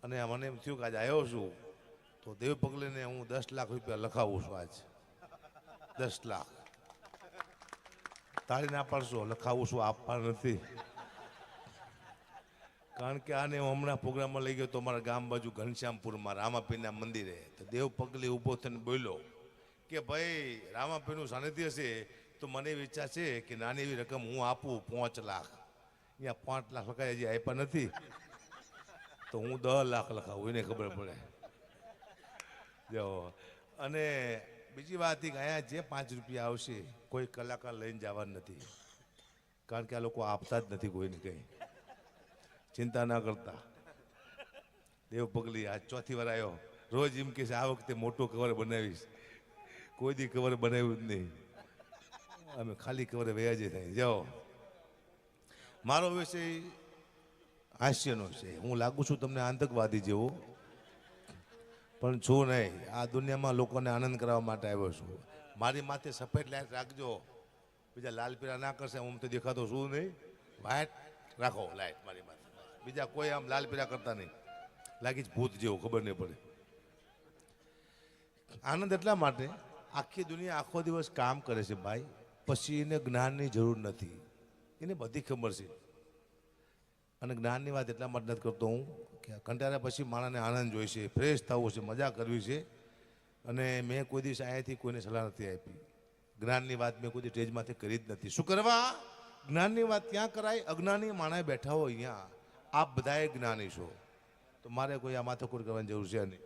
અને મને એમ થયું કે આજે આવ્યો છું તો દેવ પગલીને હું 10 લાખ રૂપિયા લખાવું છું આજ 10 લાખ તાળી ના પાડશો લખાવું છું આપવા નથી કારણ કે આને હું હમણાં પ્રોગ્રામમાં લઈ ગયો તો અમારા ગામ બાજુ ઘનશ્યામપુરમાં રામાપીરના મંદિરે તો દેવ પગલી ઊભો થઈને બોલ્યો કે ભાઈ રામાપીરનું સાનિધ્ય છે તો મને વિચાર છે કે નાની એવી રકમ હું આપું 5 લાખ અહીંયા 5 લાખ લખાય હજી આપ્યા નથી તો હું 10 લાખ લખાવું એને ખબર પડે જો અને બીજી વાત કે અહીંયા જે 5 રૂપિયા આવશે કોઈ કલાકાર લઈને જવાનું નથી કારણ કે આ લોકો આપતા જ નથી કોઈને કંઈ ચિંતા ના કરતા દેવ પગલી આ ચોથી વાર આવ્યો રોજ એમ કે છે આ વખતે મોટો કવર બનાવીશ કોઈ દી કવર બનાવ્યું જ નહીં અમે ખાલી કવર વ્યાજે થાય જાઓ મારો વિષય હાસ્યનો છે હું લાગુ છું તમને આતંકવાદી જેવો પણ છું નહીં આ દુનિયામાં લોકોને આનંદ કરવા માટે આવ્યો છું મારી માથે સફેદ લાઈટ રાખજો બીજા લાલ પીળા ના કરશે હું તો દેખાતો શું નહીં વ્હાઈટ રાખો લાઈટ મારી માથે બીજા કોઈ આમ લાલ પીળા કરતા નહીં લાગી જ ભૂત જેવું ખબર નહીં પડે આનંદ એટલા માટે આખી દુનિયા આખો દિવસ કામ કરે છે ભાઈ પછી એને જ્ઞાનની જરૂર નથી એને બધી ખબર છે અને જ્ઞાનની વાત એટલા માટે નથી કરતો હું કે કંટાળ્યા પછી માણસને આનંદ જોઈશે ફ્રેશ થવું છે મજા કરવી છે અને મેં કોઈ દિવસ અહીંયાથી કોઈને સલાહ નથી આપી જ્ઞાનની વાત મેં કોઈ સ્ટેજમાંથી કરી જ નથી શું કરવા જ્ઞાનની વાત ત્યાં કરાય અજ્ઞાની માણસ બેઠા હોય અહીંયા આપ બધાએ જ્ઞાની છો તો મારે કોઈ આ માથાકૂટ કરવાની જરૂર છે નહીં